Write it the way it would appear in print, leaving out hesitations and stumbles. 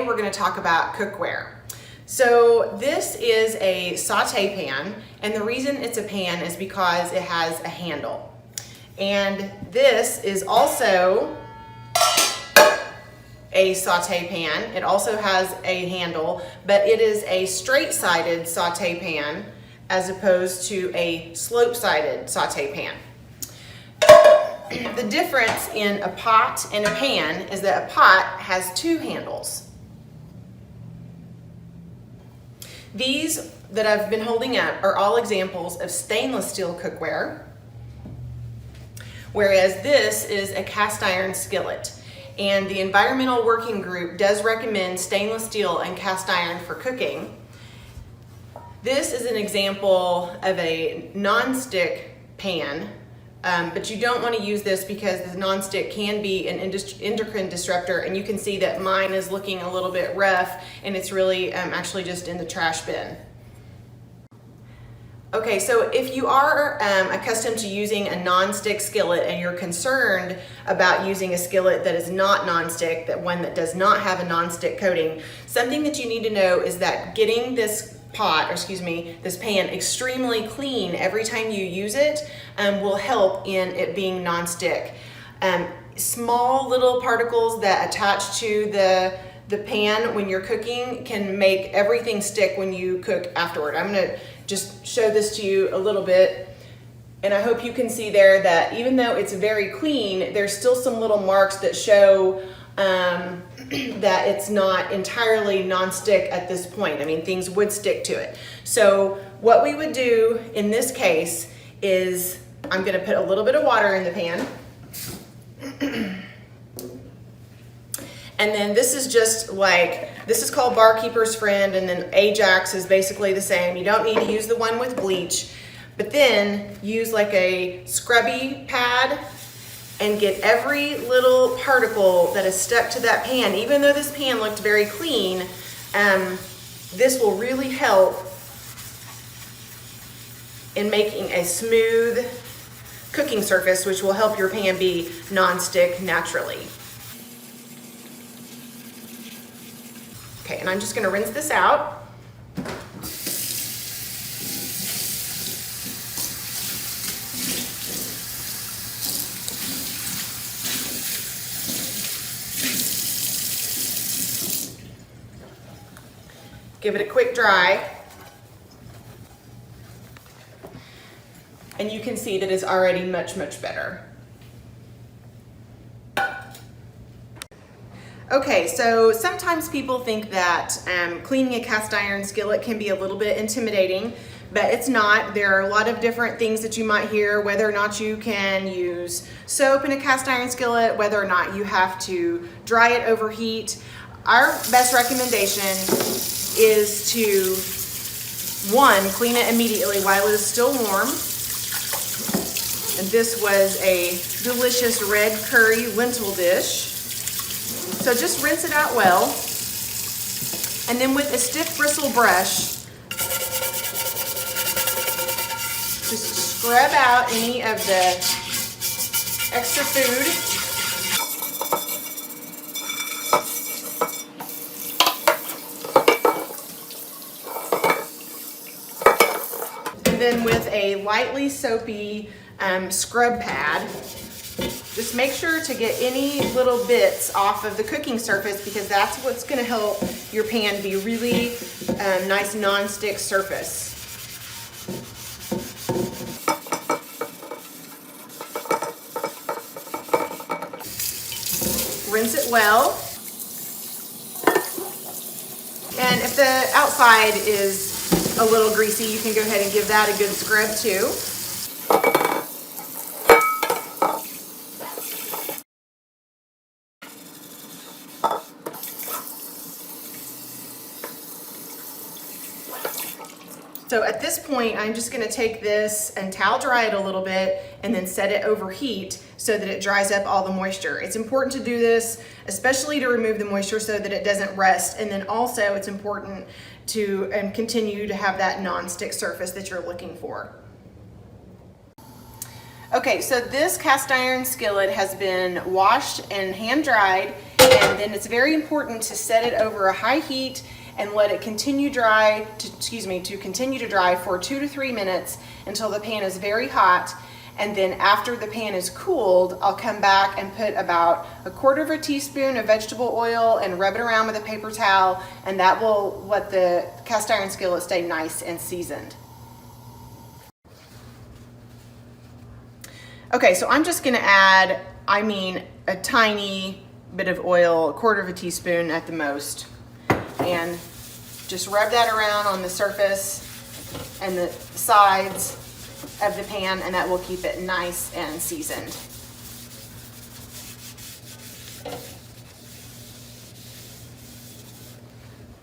today we're going to talk about cookware. So this is a saute pan, and the reason it's a pan is because it has a handle. And this is also a saute pan. It also has a handle, but it is a straight-sided saute pan as opposed to a slope-sided saute pan. The difference in a pot and a pan is that a pot has two handles. These that I've been holding up are all examples of stainless steel cookware, whereas this is a cast iron skillet. And the Environmental Working Group does recommend stainless steel and cast iron for cooking. This is an example of a non-stick pan. But you don't want to use this because the nonstick can be an endocrine disruptor, and you can see that mine is looking a little bit rough, and it's really actually just in the trash bin. Okay, so if you are accustomed to using a non-stick skillet and you're concerned about using a skillet that is not non-stick, that one that does not have a non-stick coating, something that you need to know is that getting this this pan extremely clean every time you use it will help in it being non-stick. Small little particles that attach to the pan when you're cooking can make everything stick when you cook afterward. I'm gonna just show this to you a little bit, and I hope you can see there that even though it's very clean, there's still some little marks that show that it's not entirely non-stick at this point. I mean, things would stick to it. So what we would do in this case is I'm going to put a little bit of water in the pan. And then this is just like, this is called Barkeeper's Friend, and then Ajax is basically the same. You don't need to use the one with bleach, but then use like a scrubby pad and get every little particle that is stuck to that pan. Even though this pan looked very clean, this will really help in making a smooth cooking surface, which will help your pan be non-stick naturally. Okay, and I'm just gonna rinse this out. Give it a quick dry. And you can see that it's already much, much better. Okay, so sometimes people think that cleaning a cast iron skillet can be a little bit intimidating, but it's not. There are a lot of different things that you might hear, whether or not you can use soap in a cast iron skillet, whether or not you have to dry it over heat. Our best recommendation is to, one, clean it immediately while it is still warm. And this was a delicious red curry lentil dish. So just rinse it out well. And then with a stiff bristle brush, just scrub out any of the extra food. Then with a lightly soapy scrub pad, just make sure to get any little bits off of the cooking surface, because that's what's going to help your pan be really nice non-stick surface. Rinse it well. And if the outside is a little greasy, you can go ahead and give that a good scrub too. So at this point, I'm just going to take this and towel dry it a little bit and then set it over heat so that it dries up all the moisture. It's important to do this, especially to remove the moisture so that it doesn't rust. And then also it's important to continue to have that non-stick surface that you're looking for. Okay, so this cast iron skillet has been washed and hand dried, And then it's very important to set it over a high heat and let it continue to continue to dry for 2 to 3 minutes until the pan is very hot. And then after the pan is cooled, I'll come back and put about 1/4 teaspoon of vegetable oil and rub it around with a paper towel, and that will let the cast iron skillet stay nice and seasoned. Okay, so I'm just gonna add, a tiny bit of oil, 1/4 teaspoon at the most, and just rub that around on the surface and the sides of the pan, and that will keep it nice and seasoned.